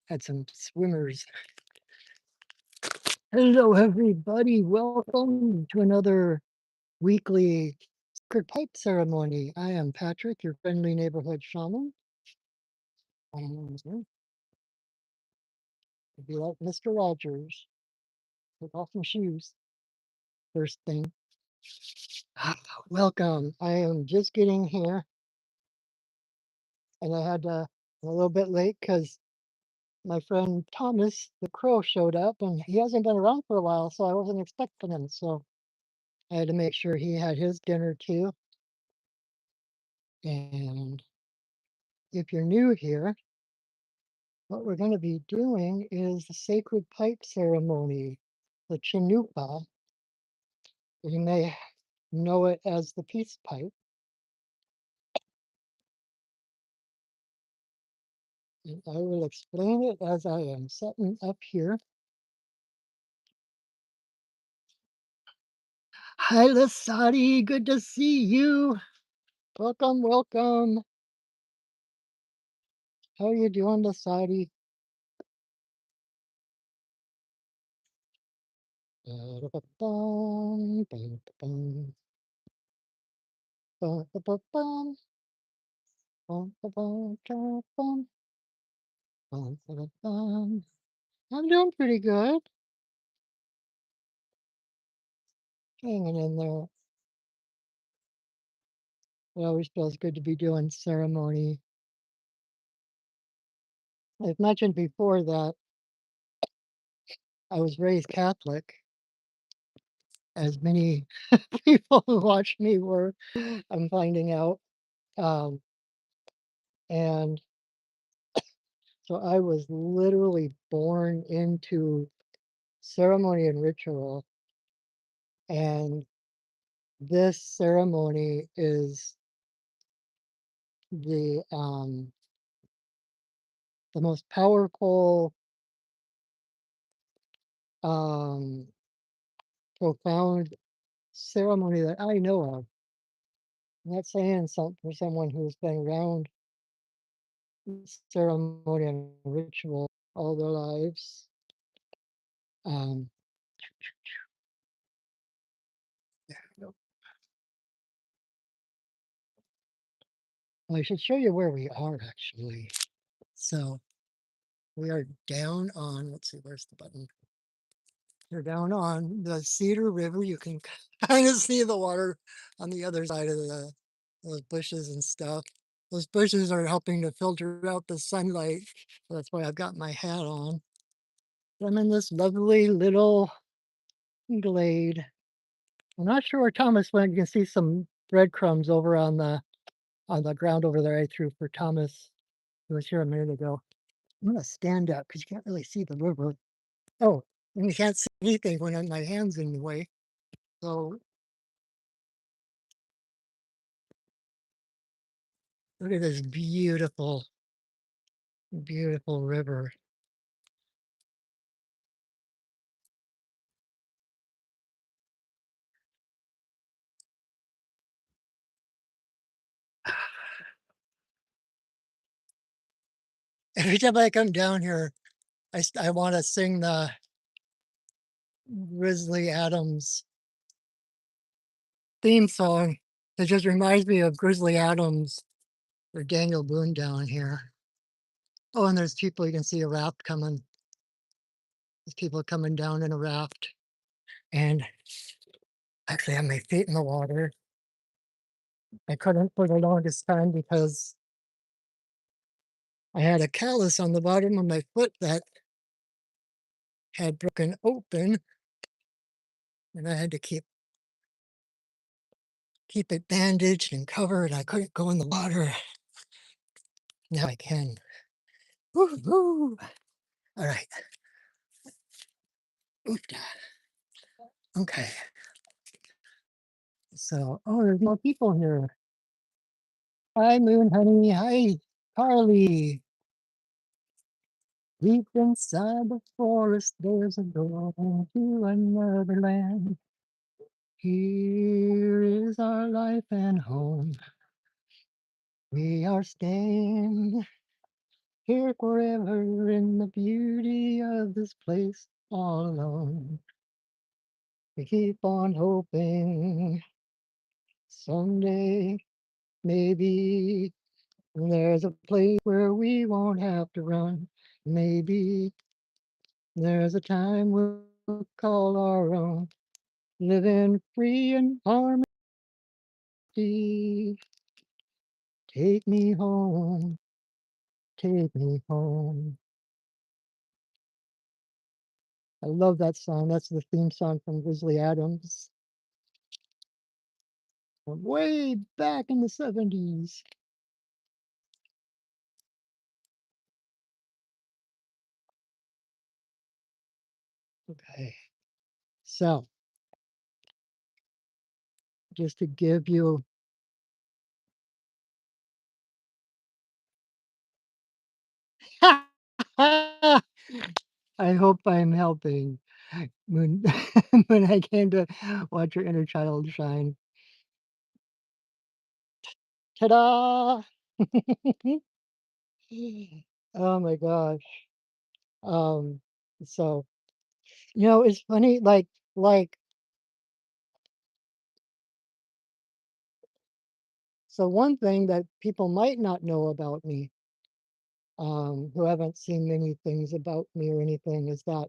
Had some swimmers. Hello, everybody. Welcome to another weekly sacred pipe ceremony. I am Patrick, your friendly neighborhood shaman. And I'd be like Mr. Rogers. Take off my shoes. First thing. Welcome. I am just getting here, and I had a little bit late because my friend Thomas the Crow showed up, and he hasn't been around for a while, so I wasn't expecting him. So I had to make sure he had his dinner too. And if you're new here, what we're going to be doing is the sacred pipe ceremony, the Chinupa. You may know it as the peace pipe. And I will explain it as I am setting up here. Hi, Lasati. Good to see you. Welcome, welcome. How are you doing, Lasati? I'm doing pretty good. Hanging in there. It always feels good to be doing ceremony. I've mentioned before that I was raised Catholic, as many people who watch me were, I'm finding out. Um, and so I was literally born into ceremony and ritual. And this ceremony is the most powerful, um, profound ceremony that I know of. I'm not saying something for someone who's been around ceremony and ritual all their lives. Um, I should show you where we are actually. So we are down on, let's see, where's the button? We're down on the Cedar River. You can kind of see the water on the other side of those bushes and stuff. Those bushes are helping to filter out the sunlight. So that's why I've got my hat on. I'm in this lovely little glade. I'm not sure where Thomas went. You can see some breadcrumbs over on the ground over there I threw for Thomas, who was here a minute ago. I'm gonna stand up because you can't really see the river. Oh, and you can't see anything when my hand's in the way. So look at this beautiful, beautiful river. Every time I come down here, I want to sing the Grizzly Adams theme song. It just reminds me of Grizzly Adams or Daniel Boone down here. Oh, and there's people, you can see a raft coming. There's people coming down in a raft. And actually, I have my feet in the water. I couldn't for the longest time because I had a callus on the bottom of my foot that had broken open, and I had to keep it bandaged and covered. I couldn't go in the water. Now I can. Woo-hoo. All right. Okay. So, oh, there's more people here. Hi, Moon Honey. Hi, Carly. Deep inside the forest, there's a door to another land. Here is our life and home. We are staying here forever in the beauty of this place all alone. We keep on hoping someday, maybe, there's a place where we won't have to run. Maybe there's a time we'll call our own, living free and harmony. Take me home, take me home. I love that song. That's the theme song from Grizzly Adams from way back in the 70s. Okay, so just to give you, I hope I'm helping when when I came to watch your inner child shine. Ta-da! Oh my gosh. Um, so it's funny, like so one thing that people might not know about me, who haven't seen many things about me or anything, is that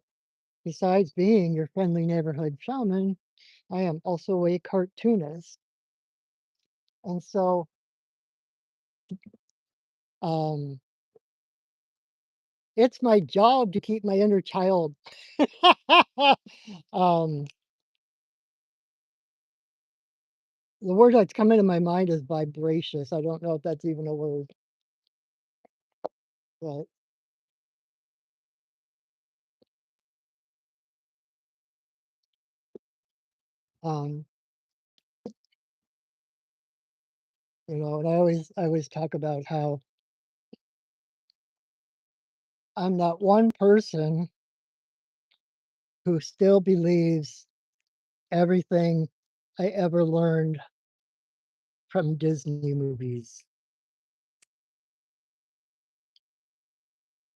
besides being your friendly neighborhood shaman, I am also a cartoonist. And so, um, it's my job to keep my inner child. um, the word that's come into my mind is vibracious. I don't know if that's even a word, but um, and I always talk about how I'm that one person who still believes everything I ever learned from Disney movies.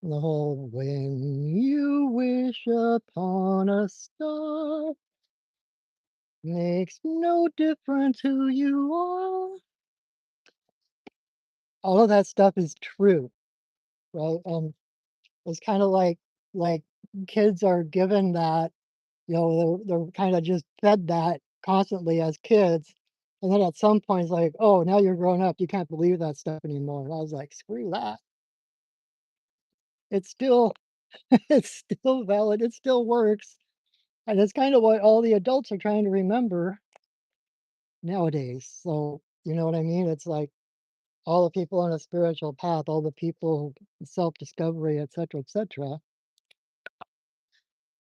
The whole "when you wish upon a star, makes no difference who you are." All of that stuff is true, right? And it's kind of like kids are given that, they're kind of just fed that constantly as kids. And then at some point it's like, oh, now you're grown up, you can't believe that stuff anymore. And I was like, screw that. It's still it's still valid, it still works. And it's kind of what all the adults are trying to remember nowadays. So, you know what I mean? It's like all the people on a spiritual path, all the people self-discovery, et cetera,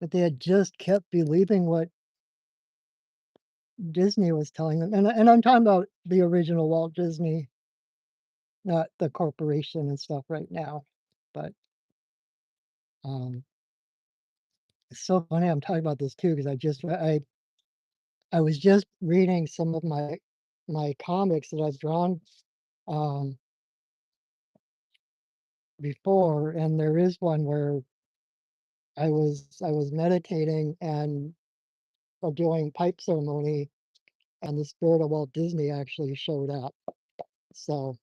but they had just kept believing what Disney was telling them. And I'm talking about the original Walt Disney, not the corporation and stuff right now. But um it's so funny I'm talking about this too because I was just reading some of my comics that I've drawn um before, and there is one where I was meditating and doing pipe ceremony, and the spirit of Walt Disney actually showed up. So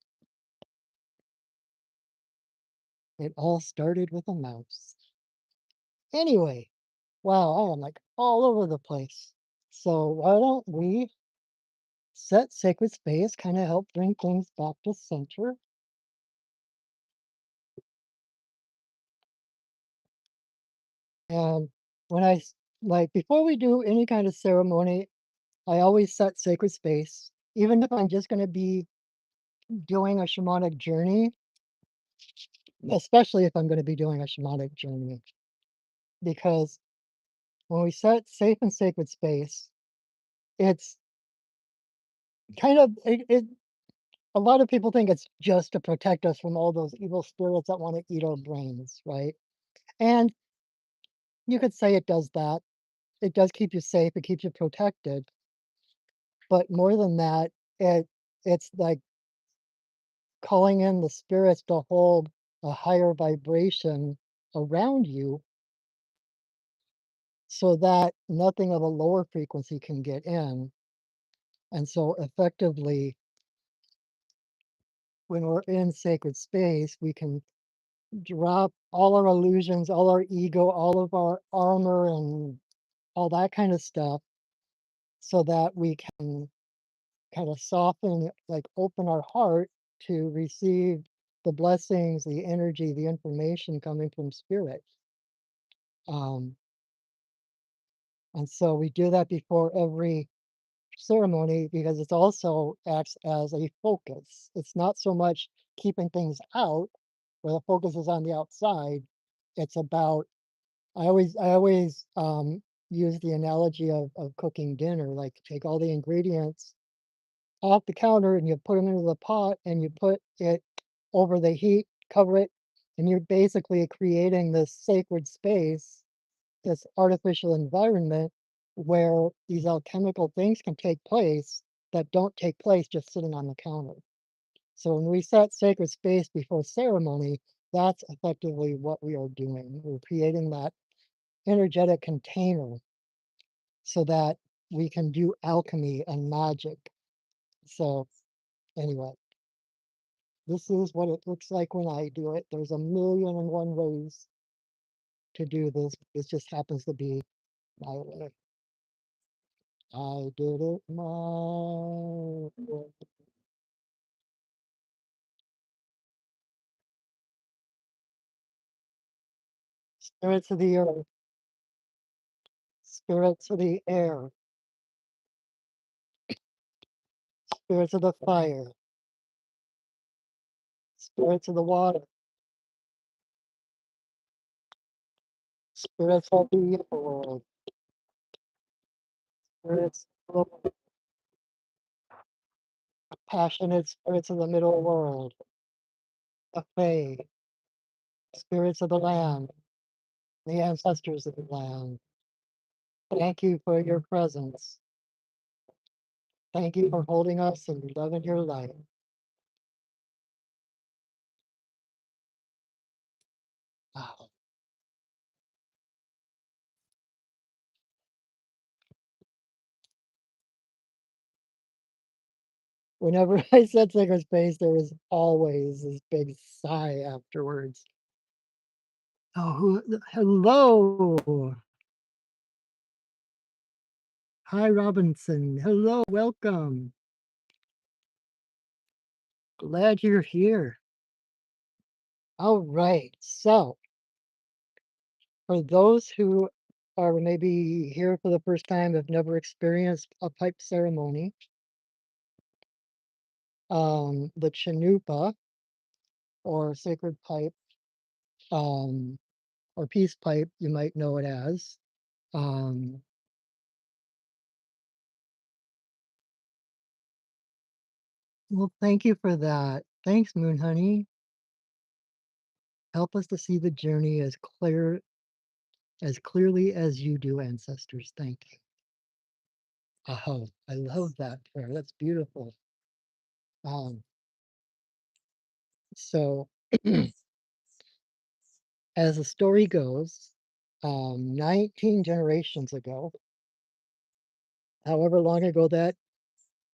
it all started with a mouse. Anyway, wow, I am like all over the place. So why don't we set sacred space, kind of help bring things back to center? And when like before we do any kind of ceremony, I always set sacred space, even if I'm just going to be doing a shamanic journey, especially if I'm going to be doing a shamanic journey, because when we set safe and sacred space, it's it a lot of people think it's just to protect us from all those evil spirits that want to eat our brains, right? And you could say it does that. It does keep you safe, it keeps you protected. But more than that, it's like calling in the spirits to hold. a higher vibration around you so that nothing of a lower frequency can get in. And so effectively, when we're in sacred space, we can drop all our illusions, all our ego, all of our armor, and all that kind of stuff so that we can kind of soften, like open our heart to receive the blessings, the energy, the information coming from spirit. Um, and so we do that before every ceremony because it's also acts as a focus. It's not so much keeping things out where the focus is on the outside. It's about I always use the analogy of cooking dinner. Like take all the ingredients off the counter and you put them into the pot and you put it over the heat, cover it, and you're basically creating this sacred space, this artificial environment where these alchemical things can take place that don't take place just sitting on the counter. So when we set sacred space before ceremony, that's effectively what we are doing. We're creating that energetic container so that we can do alchemy and magic. So anyway, this is what it looks like when I do it. There's a million and one ways to do this. This just happens to be my way. I did it my way. Spirits of the earth, spirits of the air, spirits of the fire, spirits of the water, spirits of the world, spirits of the passionate spirits of the middle world, the Fae, spirits of the land, the ancestors of the land. Thank you for your presence. Thank you for holding us and loving your light. Wow. Whenever I said sacred space, there was always this big sigh afterwards. Oh, hello. Hi, Robinson. Hello, welcome. Glad you're here. All right. So, for those who are maybe here for the first time, have never experienced a pipe ceremony, the Chanupa or sacred pipe, um, or peace pipe, you might know it as. Um, well, thank you for that. Thanks, Moon Honey. Help us to see the journey as clearly as you do, ancestors. Thank you. Oh, I love that prayer. That's beautiful. Um, so as the story goes, 19 generations ago, however long ago that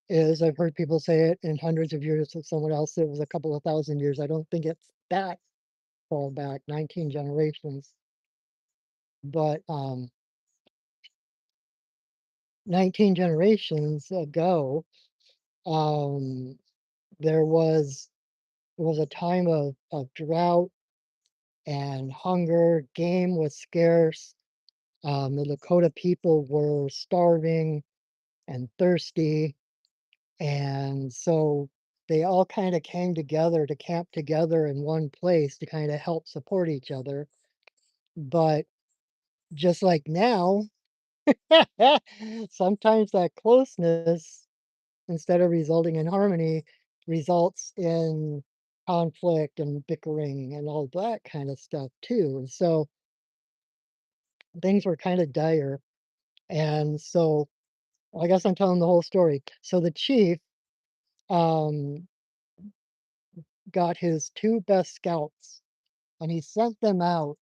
is, I've heard people say it in hundreds of years, of someone else it was a couple of thousand years. I don't think it's that far back, 19 generations. But 19 generations ago, um, there was a time of drought and hunger. Game was scarce. The Lakota people were starving and thirsty, and so they all kind of came together to camp together in one place to kind of help support each other. But just like now, sometimes that closeness, instead of resulting in harmony, results in conflict and bickering and all that kind of stuff too. And so things were kind of dire. And so I guess I'm telling the whole story. So the chief um, got his two best scouts and he sent them out,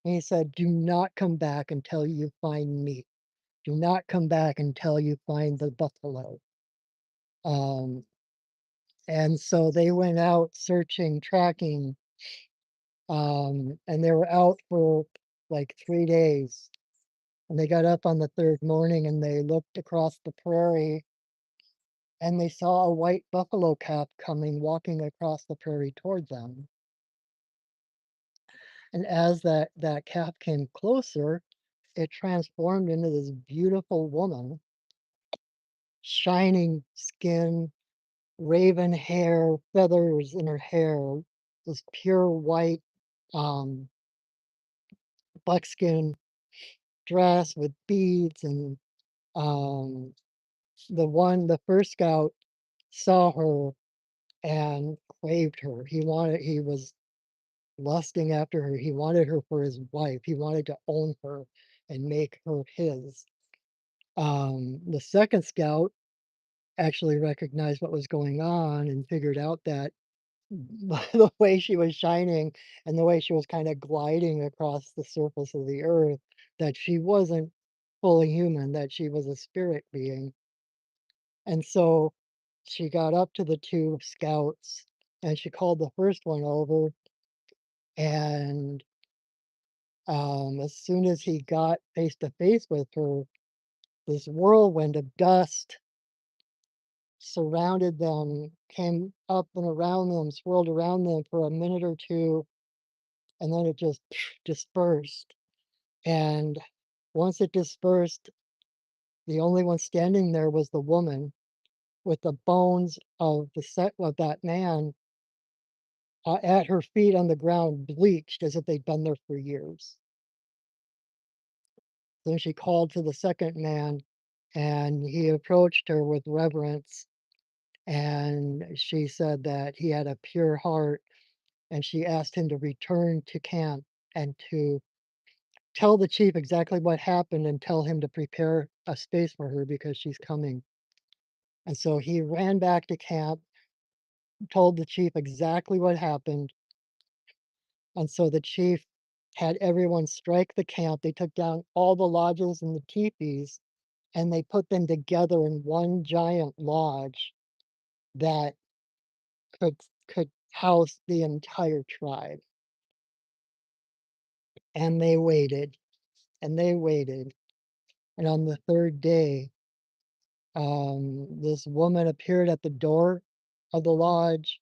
and he said, "Do not come back until you find me. Do not come back until you find the buffalo." Um, and so they went out searching, tracking, and they were out for like 3 days, and they got up on the 3rd morning, and they looked across the prairie, and they saw a white buffalo calf coming, walking across the prairie toward them. And as that calf came closer, it transformed into this beautiful woman, shining skin, raven hair, feathers in her hair, this pure white, um, buckskin dress with beads. And um, the first scout saw her and craved her. He was lusting after her. He wanted her for his wife. He wanted to own her and make her his. The second scout actually recognized what was going on and figured out that the way she was shining and the way she was kind of gliding across the surface of the earth, that she wasn't fully human, that she was a spirit being. And so she got up to the two scouts and she called the first one over. And as soon as he got face to face with her, this whirlwind of dust surrounded them, came up and around them, swirled around them for a minute or two, and then it just dispersed. And once it dispersed, the only one standing there was the woman with the bones of the set of that man at her feet on the ground, bleached as if they'd been there for years. Then she called to the second man, and he approached her with reverence. And she said that he had a pure heart, and she asked him to return to camp and to tell the chief exactly what happened and tell him to prepare a space for her because she's coming. And so he ran back to camp, told the chief exactly what happened. And so the chief had everyone strike the camp. They took down all the lodges and the teepees and they put them together in one giant lodge that could house the entire tribe. And they waited and they waited. And on the third day, this woman appeared at the door of the lodge.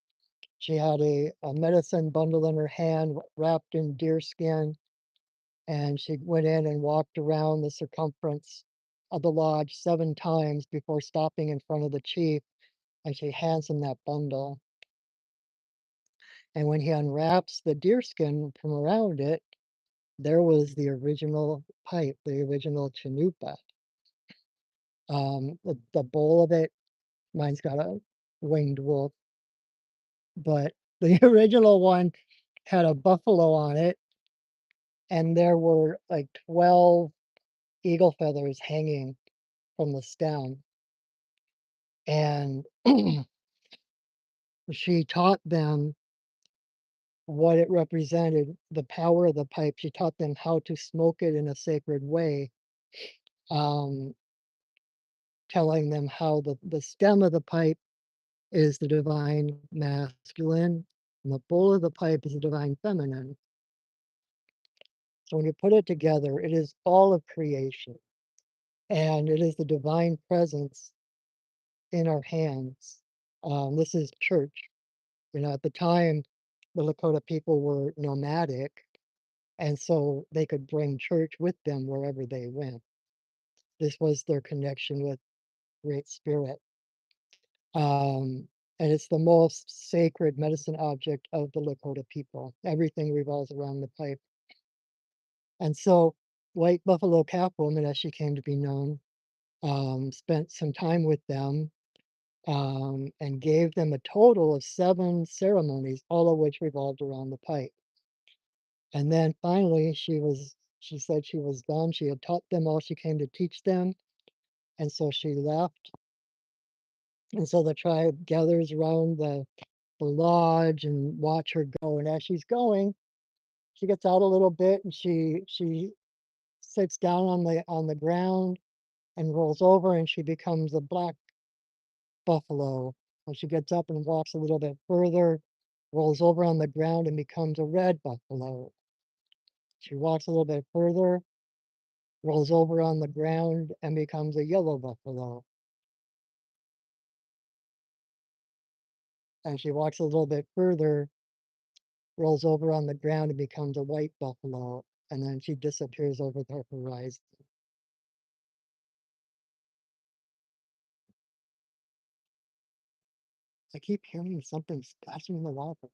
She had a medicine bundle in her hand wrapped in deer skin, and she went in and walked around the circumference of the lodge 7 times before stopping in front of the chief, and she hands him that bundle. And when he unwraps the deer skin from around it, there was the original pipe, the original chanupa. The bowl of it, mine's got a winged wolf, but the original one had a buffalo on it, and there were like 12 eagle feathers hanging from the stem. And she taught them what it represented, the power of the pipe. She taught them how to smoke it in a sacred way, um, telling them how the stem of the pipe is the divine masculine, and the bowl of the pipe is the divine feminine. So when you put it together, it is all of creation, and it is the divine presence in our hands. This is church. At the time, the Lakota people were nomadic, and so they could bring church with them wherever they went. This was their connection with Great Spirit. Um, and it's the most sacred medicine object of the Lakota people. Everything revolves around the pipe. And so, White Buffalo Calf Woman, as she came to be known, spent some time with them, and gave them a total of 7 ceremonies, all of which revolved around the pipe. And then finally, she said she was done. She had taught them all she came to teach them, and so she left. And so the tribe gathers around the lodge and watch her go. And as she's going, She gets out a little bit and she sits down on the ground and rolls over and she becomes a black buffalo. When she gets up and walks a little bit further, rolls over on the ground and becomes a red buffalo. She walks a little bit further, rolls over on the ground and becomes a yellow buffalo. And she walks a little bit further, rolls over on the ground and becomes a white buffalo. And then she disappears over the horizon. I keep hearing something splashing in the water.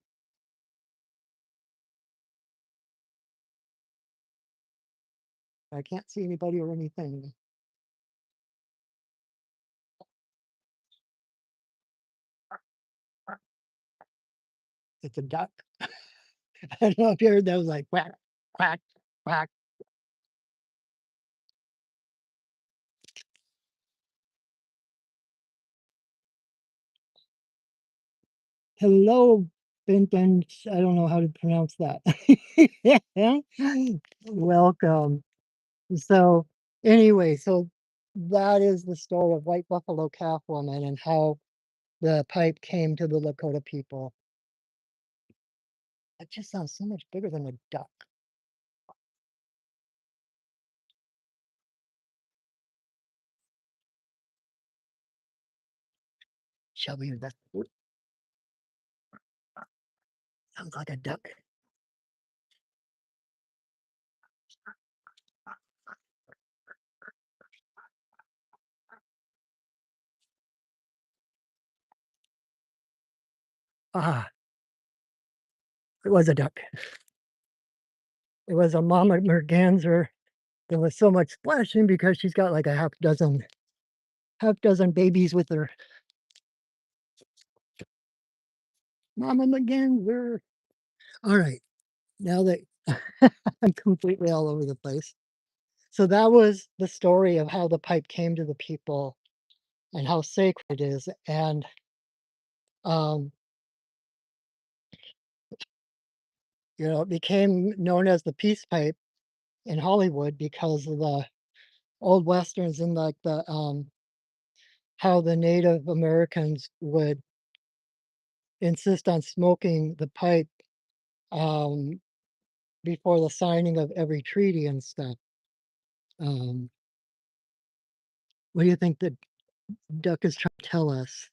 I can't see anybody or anything. It's a duck. I don't know if you heard that was like quack, quack, quack. Hello, Benton. I don't know how to pronounce that. Welcome. So, anyway, so that is the story of White Buffalo Calf Woman and how the pipe came to the Lakota people. It just sounds so much bigger than a duck. Shelby, that sounds like a duck. Ah, it was a duck. It was a mama merganser. There was so much splashing because she's got like a half dozen babies with her. Mama merganser. All right, now that I'm completely all over the place. So that was the story of how the pipe came to the people and how sacred it is. And um, it became known as the peace pipe in Hollywood because of the old westerns and like the how the Native Americans would insist on smoking the pipe um, before the signing of every treaty and stuff. Um, what do you think the duck is trying to tell us?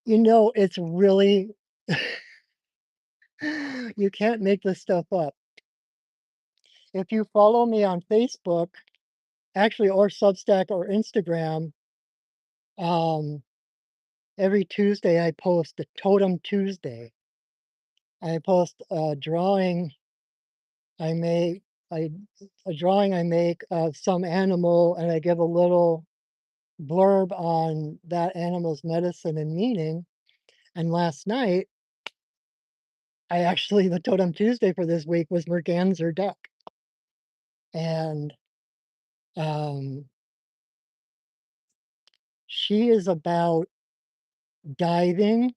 It's really you can't make this stuff up. If you follow me on Facebook, actually, or Substack or Instagram, um, every Tuesday I post a Totem Tuesday. I post a drawing I make, I a drawing I make of some animal, and I give a little blurb on that animal's medicine and meaning. And last night, the Totem Tuesday for this week was merganser duck, and um, she is about diving.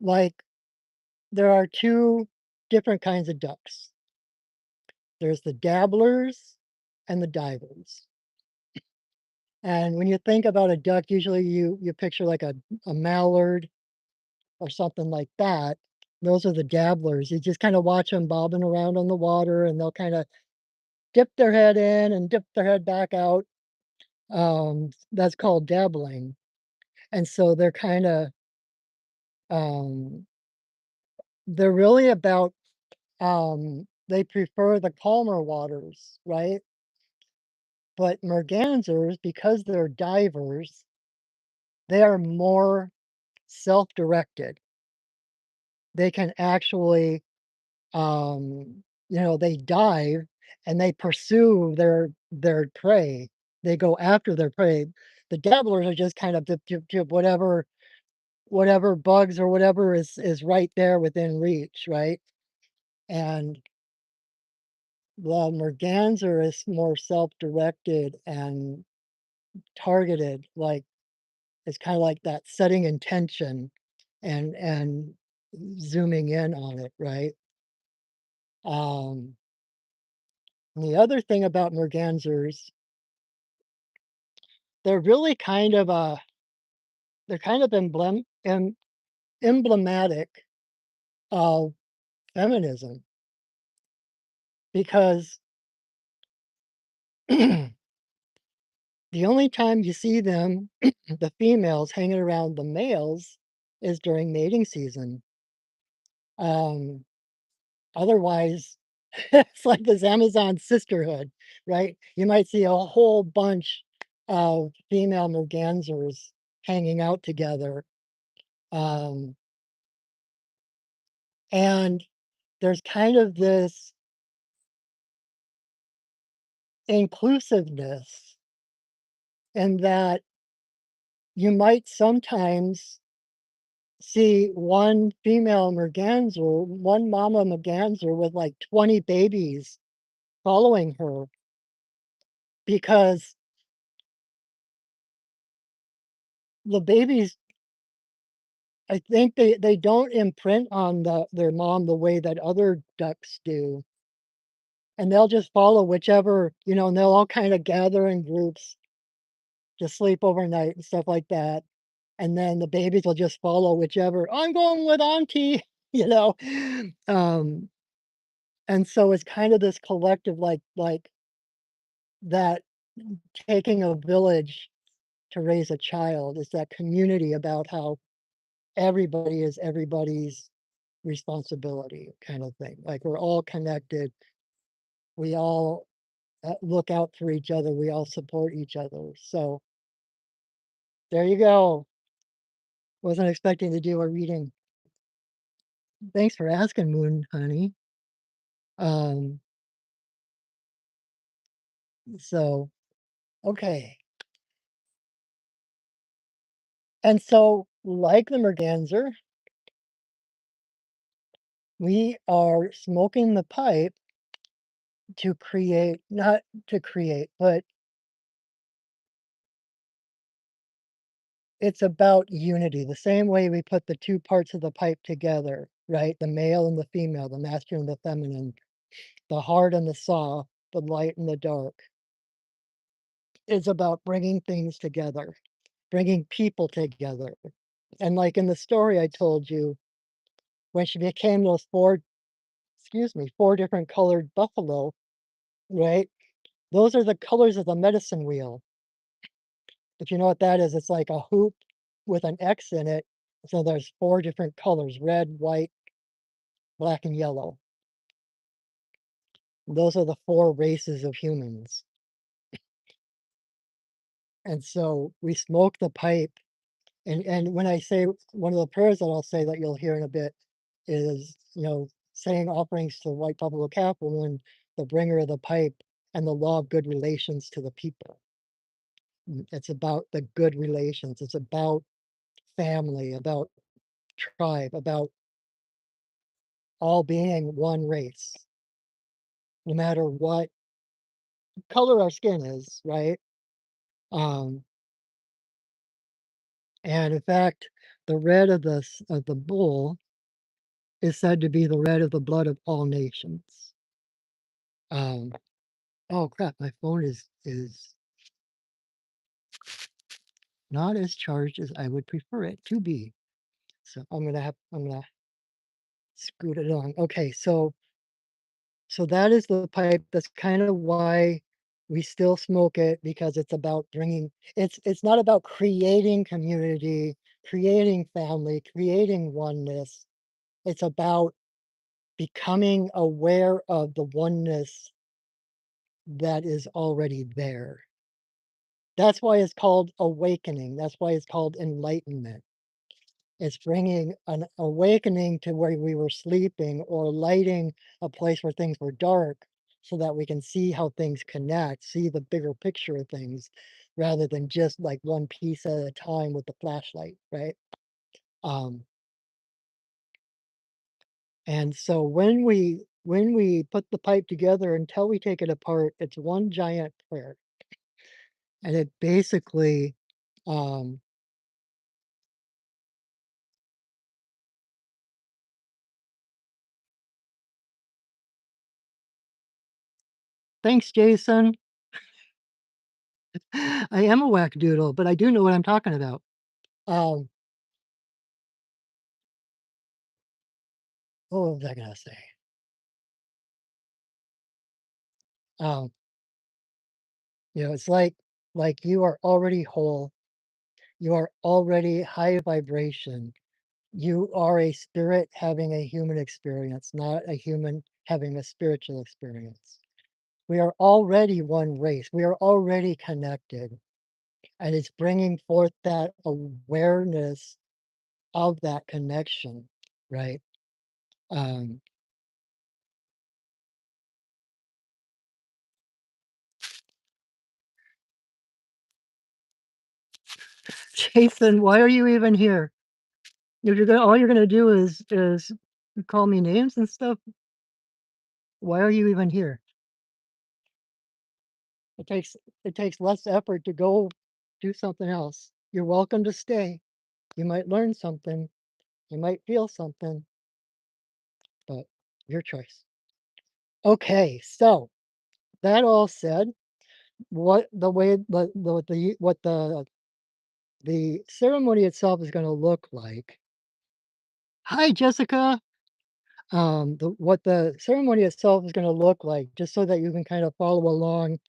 Like there are two different kinds of ducks. There's the dabblers and the divers. And when you think about a duck, usually you picture like a mallard or something like that. Those are the dabblers. You just kind of watch them bobbing around on the water and they'll kind of dip their head in and dip their head back out. That's called dabbling. And so um, they're really about, they prefer the calmer waters, right? But mergansers, because they're divers, they are more self-directed. They can actually, they dive and they pursue their prey. They go after their prey. The dabblers are just kind of whatever bugs or whatever is right there within reach, right? And the merganser is more self-directed and targeted, like it's kind of like that setting intention and zooming in on it, right? Um, and the other thing about mergansers, they're really kind of they're kind of emblematic of feminism because the only time you see them, the females hanging around the males, is during mating season. Um, Otherwise, it's like this Amazon sisterhood, right? You might see a whole bunch of female mergansers hanging out together. Um, and there's kind of this inclusiveness in that you might sometimes see one female merganser, one mama merganser with like 20 babies following her because the babies, I think they don't imprint on their mom the way that other ducks do, and they'll just follow whichever, and they'll all kinda gather in groups to sleep overnight and stuff like that, and then the babies will just follow whichever, "I'm going with auntie," you know? Um, and so it's kind of this collective, like, that taking a village to raise a child, is that community about how everybody is everybody's responsibility kind of thing. Like we're all connected. We all look out for each other. We all support each other. So there you go. Wasn't expecting to do a reading. Thanks for asking, Moon Honey. Um, so okay. And so, like the merganser, we are smoking the pipe to create, not to create, but it's about unity, the same way we put the 2 parts of the pipe together, right? The male and the female, the masculine and the feminine, the hard and the soft, the light and the dark. It's about bringing things together, bringing people together. And like in the story I told you, when she became those 4, excuse me, 4 different colored buffalo, right? Those are the colors of the medicine wheel. If you know what that is, it's like a hoop with an X in it. So there's 4 different colors: red, white, black, and yellow. Those are the 4 races of humans. And so we smoke the pipe. And when I say one of the prayers that I'll say that you'll hear in a bit is, saying offerings to the white buffalo calf woman, the bringer of the pipe, and the law of good relations to the people. It's about the good relations. It's about family, about tribe, about all being one race, no matter what color our skin is, right? Um, and in fact, the red of the bull is said to be the red of the blood of all nations. Um, oh crap, my phone is not as charged as I would prefer it to be. So I'm gonna scoot it along. Okay, so that is the pipe. That's kind of why we still smoke it, because it's about bringing, it's not about creating community, creating family, creating oneness. It's about becoming aware of the oneness that is already there. That's why it's called awakening. That's why it's called enlightenment. It's bringing an awakening to where we were sleeping, or lighting a place where things were dark so that we can see how things connect, see the bigger picture of things rather than just like one piece at a time with the flashlight, right? Um, and so when we put the pipe together until we take it apart, it's one giant prayer. And it basically um Thanks, Jason. I am a wackadoodle, but I do know what I'm talking about. Um, what was I gonna say? Um, it's like you are already whole. You are already high vibration. You are a spirit having a human experience, not a human having a spiritual experience. We are already one race. We are already connected. And it's bringing forth that awareness of that connection, right? Um, Jason, why are you even here? If you're gonna, all you're gonna do is call me names and stuff. Why are you even here? It takes it takes less effort to go do something else. You're welcome to stay. You might learn something. You might feel something, but your choice. Okay, so that all said, what the way the ceremony itself is going to look like. Hi, Jessica. What the ceremony itself is going to look like, just so that you can kind of follow along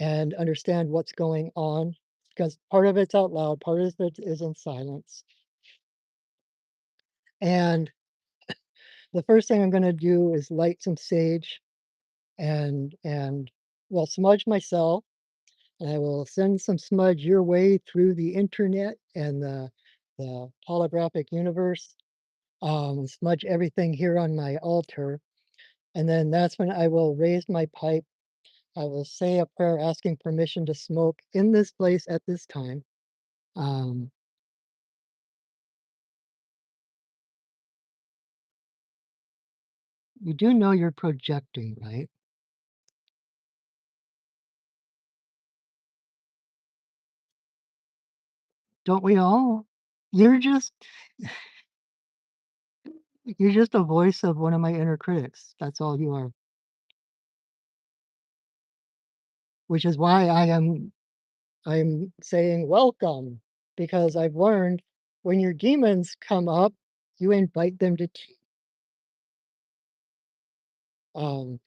and understand what's going on, because part of it's out loud, part of it is in silence. And the first thing I'm going to do is light some sage and well, smudge myself. And I will send some smudge your way through the internet and the holographic universe. Smudge everything here on my altar. And then that's when I will raise my pipe. I will say a prayer asking permission to smoke in this place at this time. Um, you do know you're projecting, right? Don't we all? You're just you're just a voice of one of my inner critics. That's all you are. Which is why I'm saying welcome, because I've learned when your demons come up, you invite them to tea. Um,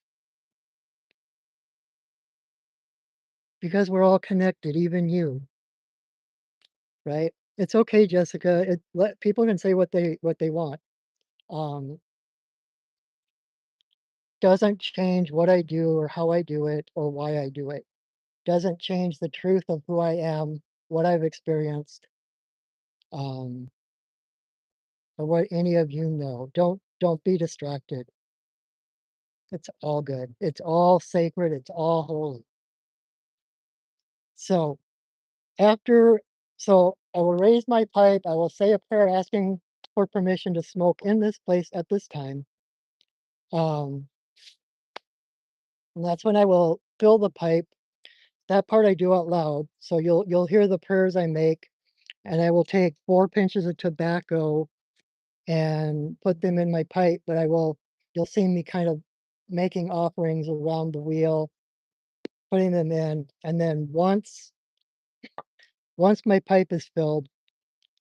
because we're all connected, even you, right? It's okay, Jessica. It let people can say what they want. Um, doesn't change what I do or how I do it or why I do it. Doesn't change the truth of who I am, what I've experienced, um, or what any of you know. Don't be distracted. It's all good. It's all sacred. It's all holy. So after, so I will raise my pipe. I will say a prayer asking for permission to smoke in this place at this time. Um, and that's when I will fill the pipe. That part I do out loud, so you'll hear the prayers I make, and I will take 4 pinches of tobacco and put them in my pipe. But you'll see me kind of making offerings around the wheel, putting them in, and then once my pipe is filled,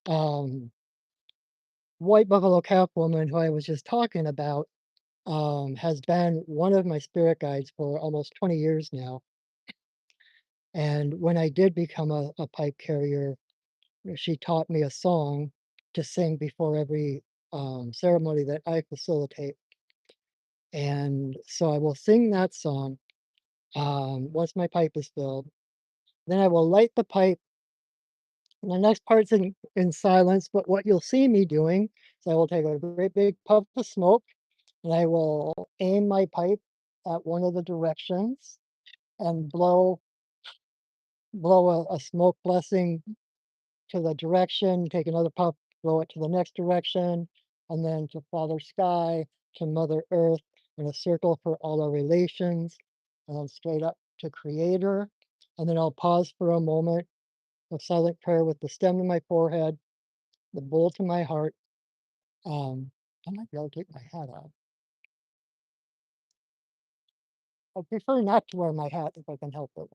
um, White Buffalo Calf Woman, who I was just talking about, has been one of my spirit guides for almost 20 years now. And when I did become a pipe carrier, she taught me a song to sing before every ceremony that I facilitate. And so I will sing that song once my pipe is filled. Then I will light the pipe. And the next part's in silence, but what you'll see me doing is I will take a great big puff of smoke and I will aim my pipe at one of the directions and blow a smoke blessing to the direction, take another puff, blow it to the next direction, and then to Father Sky, to Mother Earth, in a circle for all our relations, and then straight up to Creator. And then I'll pause for a moment of silent prayer with the stem to my forehead, the bowl to my heart. Um, I might be able to take my hat off. I prefer not to wear my hat if I can help it.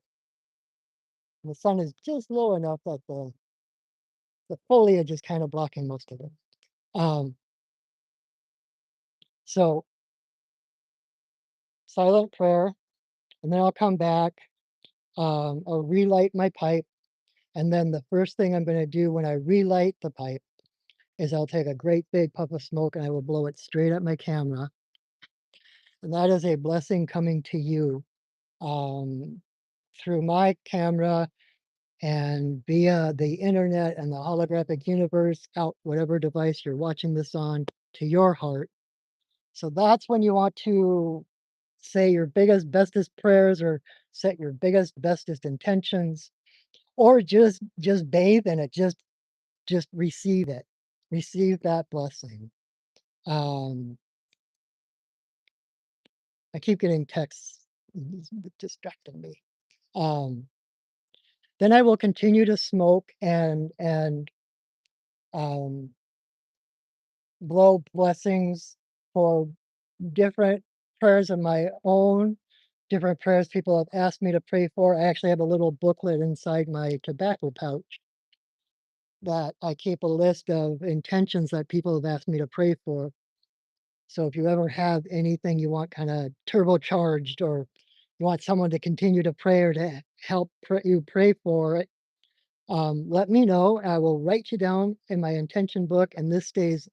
The sun is just low enough that the foliage is kind of blocking most of it. Um, so silent prayer, and then I'll come back. I'll relight my pipe, and then the first thing I'm going to do when I relight the pipe is I'll take a great big puff of smoke and I will blow it straight at my camera. And that is a blessing coming to you um, through my camera and via the internet and the holographic universe out whatever device you're watching this on to your heart. So that's when you want to say your biggest, bestest prayers or set your biggest, bestest intentions, or just bathe in it. Just receive it. Receive that blessing. Um, I keep getting texts distracting me. Um, then I will continue to smoke and blow blessings for different prayers of my own, different prayers people have asked me to pray for. I actually have a little booklet inside my tobacco pouch that I keep a list of intentions that people have asked me to pray for. So if you ever have anything you want kind of turbocharged or you want someone to continue to pray or to help you pray for it, let me know. I will write you down in my intention book, and this stays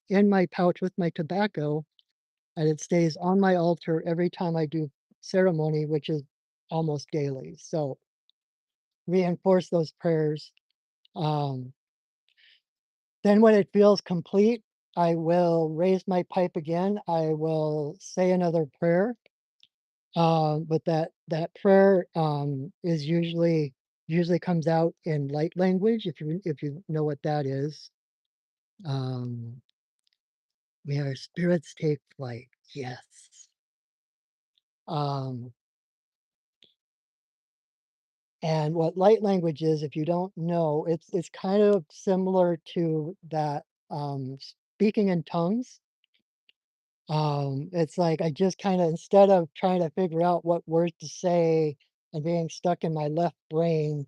in my pouch with my tobacco, and it stays on my altar every time I do ceremony, which is almost daily. So reinforce those prayers. Um, then when it feels complete, I will raise my pipe again. I will say another prayer. But that prayer is usually comes out in light language if you know what that is. Um, May our spirits take flight. Yes. Um, and what light language is, if you don't know, it's kind of similar to that speaking in tongues. It's like I just kind of instead of trying to figure out what words to say and being stuck in my left brain,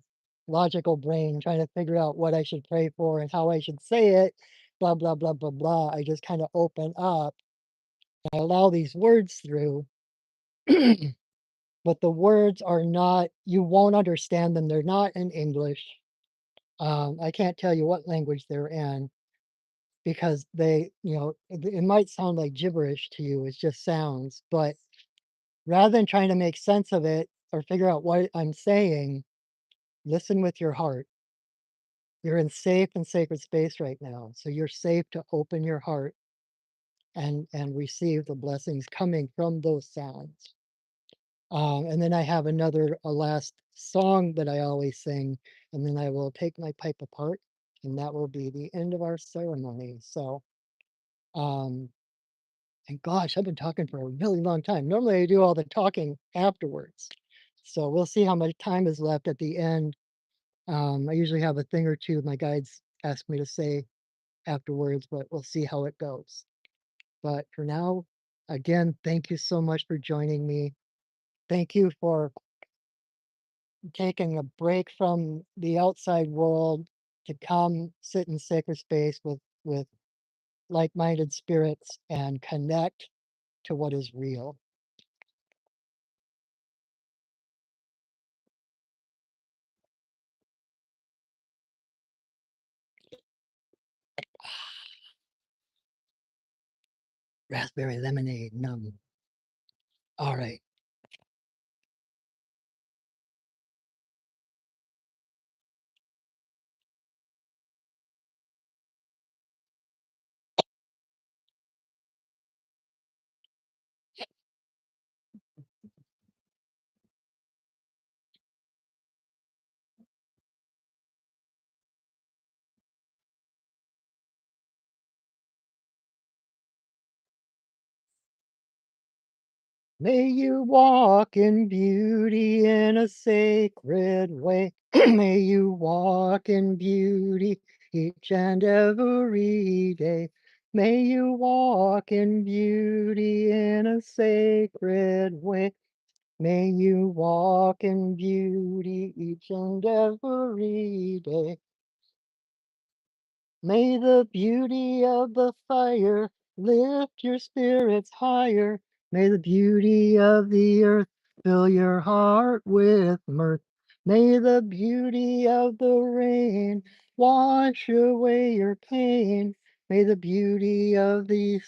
logical brain, trying to figure out what I should pray for and how I should say it, blah blah blah blah blah. I just kind of open up. I allow these words through, but the words are not. You won't understand them. They're not in English. I can't tell you what language they're in because it might sound like gibberish to you. It's just sounds, but rather than trying to make sense of it or figure out what I'm saying, listen with your heart. You're in safe and sacred space right now. So you're safe to open your heart and receive the blessings coming from those sounds. And then I have a last song that I always sing, and then I will take my pipe apart, and that will be the end of our ceremony. So, um, and gosh, I've been talking for a really long time. Normally, I do all the talking afterwards. So we'll see how much time is left at the end. I usually have a thing or two my guides ask me to say afterwards, but we'll see how it goes. But for now, again, thank you so much for joining me. Thank you for taking a break from the outside world to come sit in sacred space with like-minded spirits and connect to what is real. Raspberry lemonade, num. All right. May you walk in beauty in a sacred way. May you walk in beauty each and every day. May you walk in beauty in a sacred way. May you walk in beauty each and every day. May the beauty of the fire lift your spirits higher. May the beauty of the earth fill your heart with mirth. May the beauty of the rain wash away your pain. May the beauty of the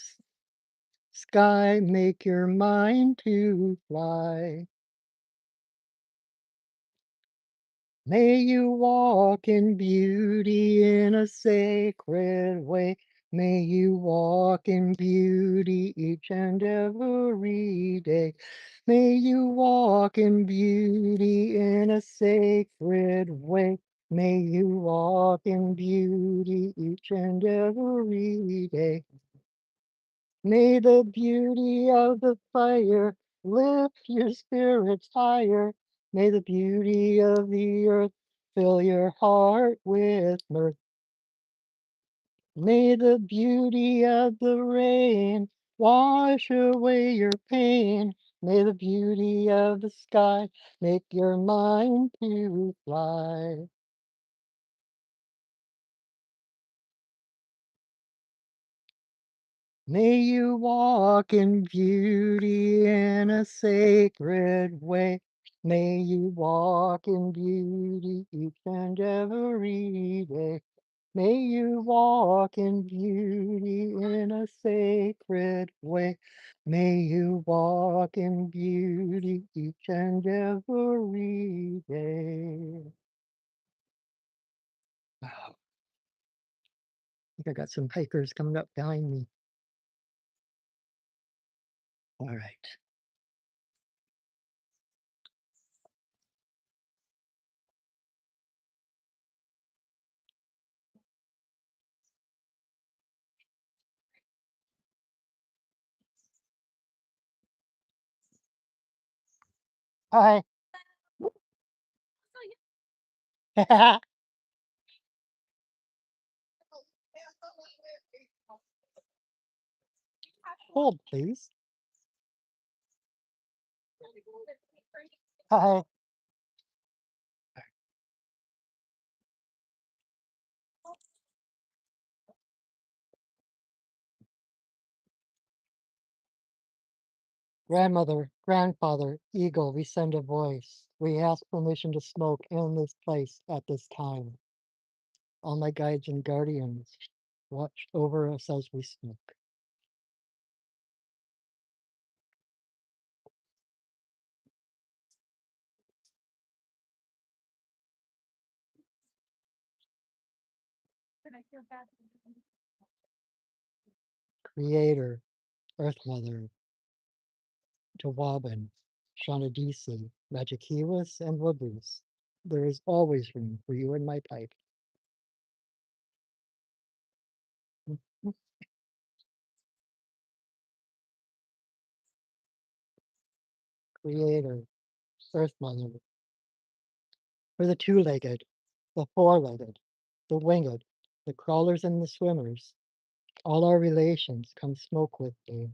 sky make your mind to fly. May you walk in beauty in a sacred way. May you walk in beauty each and every day. May you walk in beauty in a sacred way. May you walk in beauty each and every day. May the beauty of the fire lift your spirits higher. May the beauty of the earth fill your heart with mirth. May the beauty of the rain wash away your pain. May the beauty of the sky make your mind to fly. May you walk in beauty in a sacred way. May you walk in beauty each and every day. May you walk in beauty in a sacred way. May you walk in beauty each and every day. Wow, I think I got some hikers coming up behind me. All right. Hi. Hold, please. Hi. Grandmother, grandfather, eagle, we send a voice. We ask permission to smoke in this place at this time. All my guides and guardians watch over us as we smoke. Creator, Earth Mother, Tawabin, Shanadisi, Magikiwas, and Wabus. There is always room for you in my pipe. Creator, Earth Mother, for the two-legged, the four-legged, the winged, the crawlers and the swimmers, all our relations come smoke with me.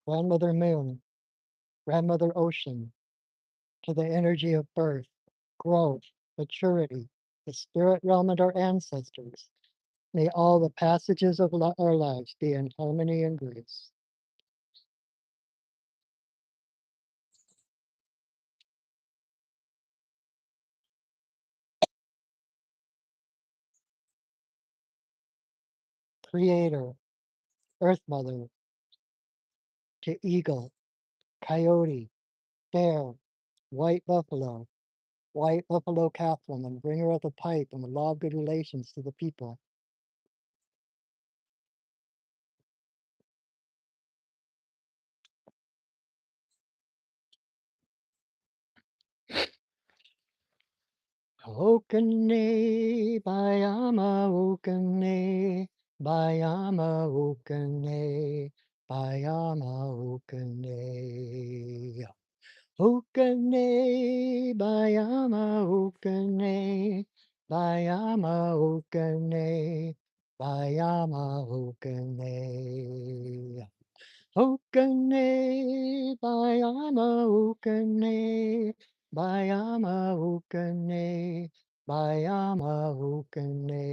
Grandmother Moon, Grandmother Ocean, to the energy of birth, growth, maturity, the spirit realm and our ancestors. May all the passages of our lives be in harmony and grace. Creator, Earth Mother, to eagle, coyote, bear, white buffalo calf woman, bringer of the pipe and the law of good relations to the people. Okane, Bayama Okane, Bayama Okane, Bayama Okane. Hukane, bayama hukane, bayama hukane, bayama hukane. Hukane, bayama hukane, bayama hukane, bayama hukane.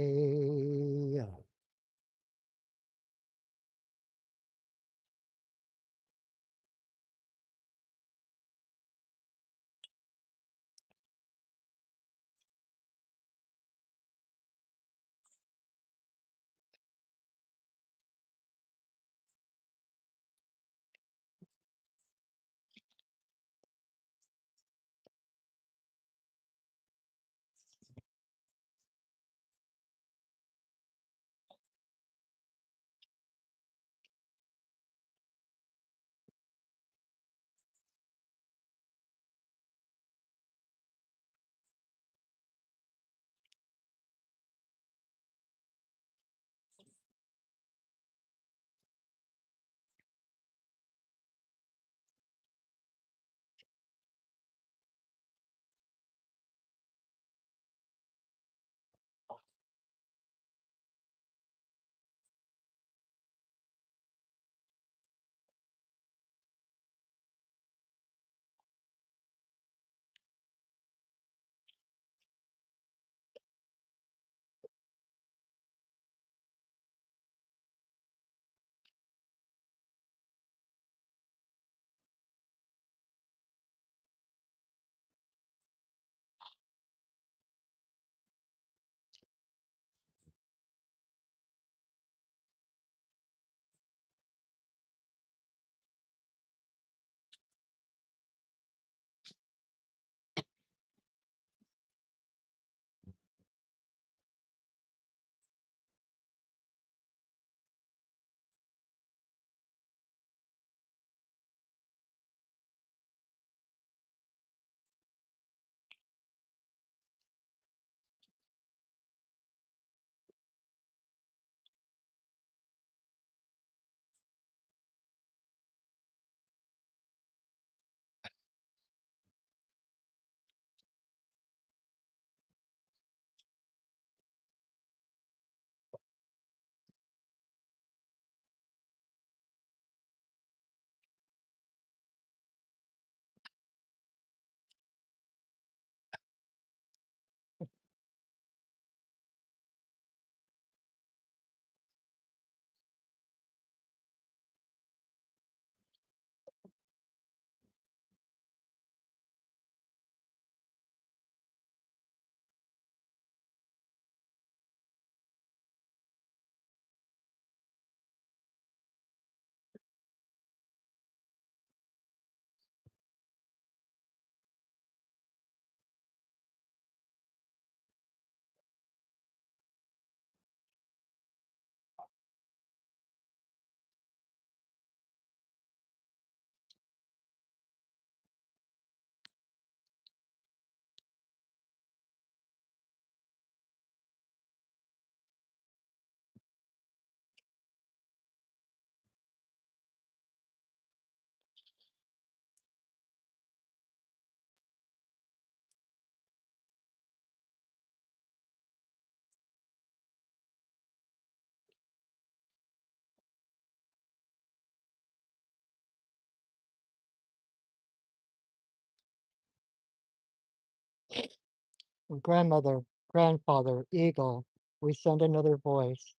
Grandmother, grandfather, eagle, we send another voice.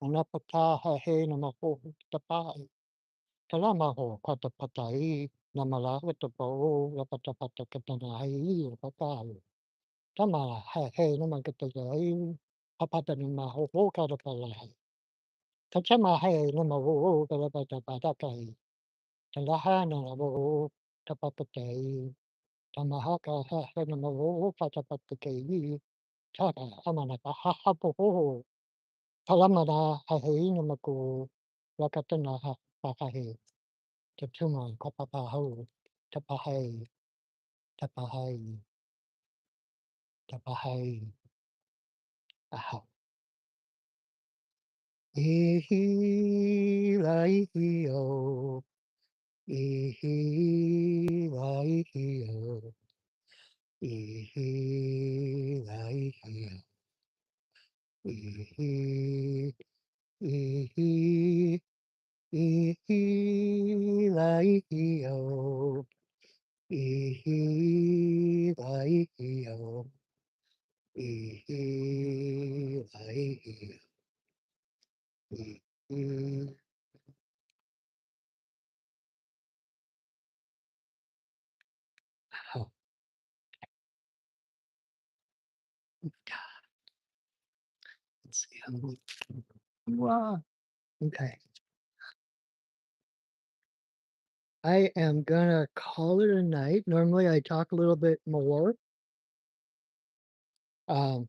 Anapata he namaho tapai. Kalamaho katapatai. Namalawatapo, lapatapata katanai, papai. Tama he namakatai. Papata namaho katapalai. Tachama he namaho kalapatapatakai. Talahana namaho tapapatai. Tamahaka he namaho patapatakai. Tata amanaka hahapo. Palamana haheina maku wakatana papahe tatuma kapapaho tapahe tapahe tapahe aha ihi lai o Ihi-lai-hi-o. Ihi-lai-hi-o. Ihi, ihi, ihi-lai-hi-o. Ihi-lai-hi-o. Ihi-lai-hi-o. Ihi. Oh, let's see. Wow. Okay. I am gonna call it a night. Normally, I talk a little bit more.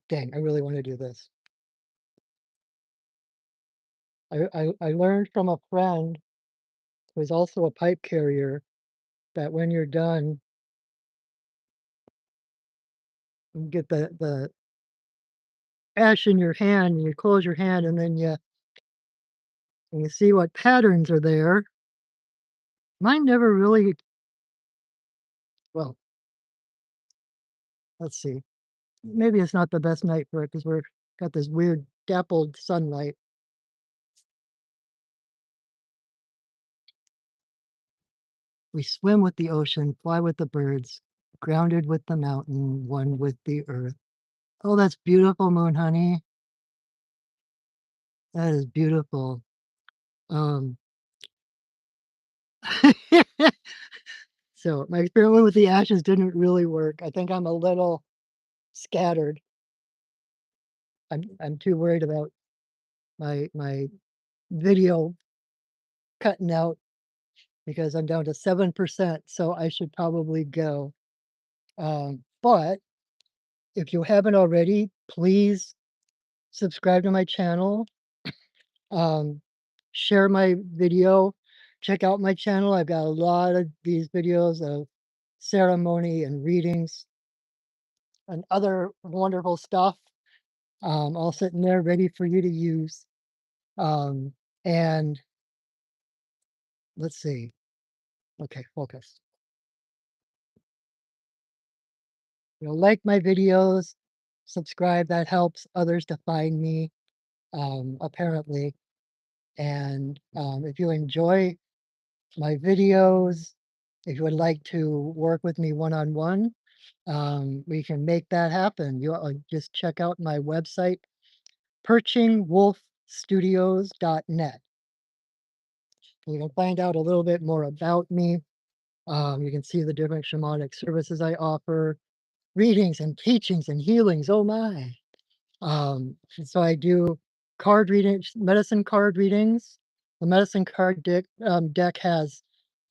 Dang, I really want to do this. I learned from a friend who's also a pipe carrier that when you're done, you get the ash in your hand, and you close your hand, and then you see what patterns are there. Mine never really. Well, let's see. Maybe it's not the best night for it because we're got this weird dappled sunlight. We swim with the ocean, fly with the birds, grounded with the mountain, one with the earth. Oh, that's beautiful, Moon Honey. That is beautiful. Um, so my experiment with the ashes didn't really work. I think I'm a little scattered. I'm too worried about my video cutting out because I'm down to 7%. So I should probably go. But if you haven't already, please subscribe to my channel. Um, share my video. Check out my channel. I've got a lot of these videos of ceremony and readings and other wonderful stuff, all sitting there ready for you to use. Um, and let's see. Okay, focus. Like my videos, subscribe. That helps others to find me, apparently. And if you enjoy my videos, if you would like to work with me one-on-one, we can make that happen. You just check out my website, perchingwolfstudios.net. You can find out a little bit more about me. You can see the different shamanic services I offer, readings and teachings and healings. Oh my. So I do card readings, medicine card readings. The medicine card deck has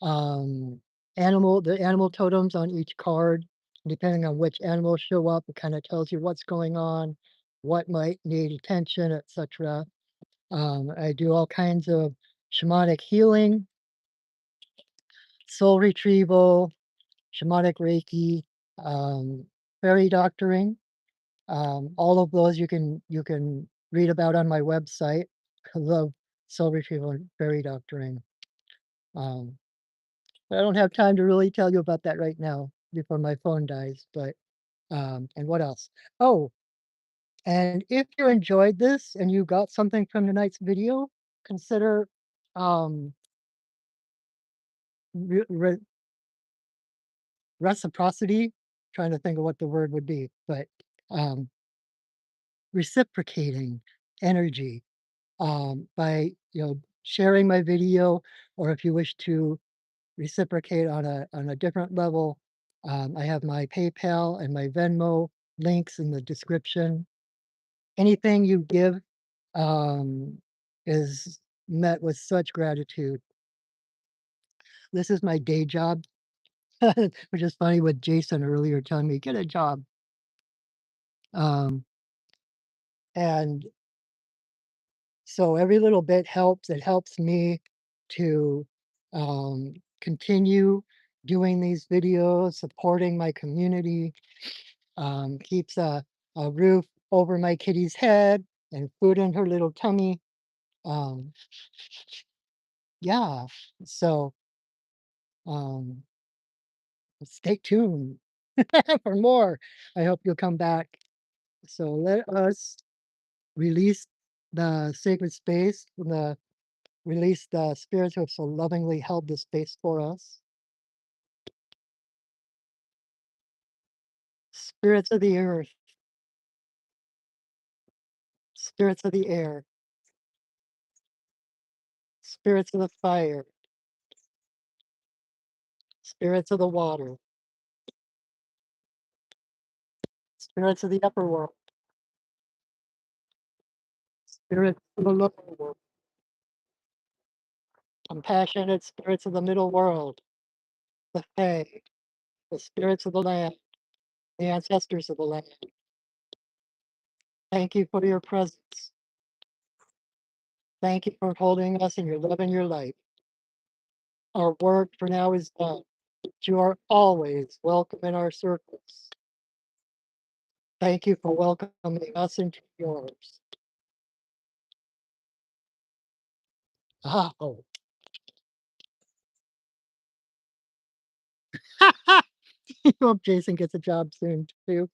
um, the animal totems on each card. Depending on which animals show up, it kind of tells you what's going on, what might need attention, etc. I do all kinds of shamanic healing, soul retrieval, shamanic Reiki, um, fairy doctoring. All of those you can read about on my website. I love soul retrieval and fairy doctoring. Um, but I don't have time to really tell you about that right now before my phone dies. But and what else? Oh, and if you enjoyed this and you got something from tonight's video, consider um, re- re- reciprocity. Trying to think of what the word would be, but um, reciprocating energy by sharing my video, or if you wish to reciprocate on a different level, I have my PayPal and my Venmo links in the description. Anything you give um, is met with such gratitude. This is my day job, which is funny with Jason earlier telling me get a job. Um, and So every little bit helps. It helps me to continue doing these videos, supporting my community, keeps a roof over my kitty's head and food in her little tummy. Um, yeah, so Um, Stay tuned for more. I hope you'll come back. So let us release the sacred space, release the spirits who have so lovingly held this space for us. Spirits of the earth, spirits of the air, spirits of the fire, spirits of the water, spirits of the upper world, spirits of the lower world, compassionate spirits of the middle world, the Fae, the spirits of the land, the ancestors of the land. Thank you for your presence. Thank you for holding us in your love and your light. Our work for now is done. You are always welcome in our circles. Thank you for welcoming us into yours. Ah, oh. Hope Jason gets a job soon too.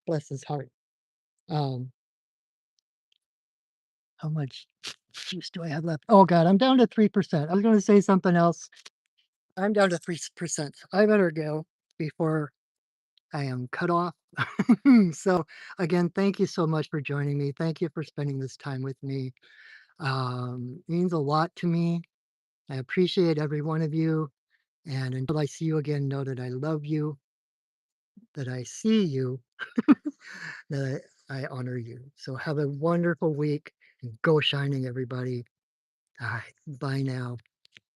Bless his heart. Um, how much juice do I have left? Oh God, I'm down to 3%. I was going to say something else. I'm down to 3%. I better go before I am cut off. So again, thank you so much for joining me. Thank you for spending this time with me. Means a lot to me. I appreciate every one of you. And until I see you again, know that I love you, that I see you, that I honor you. So have a wonderful week and go shining, everybody. All right. Bye now.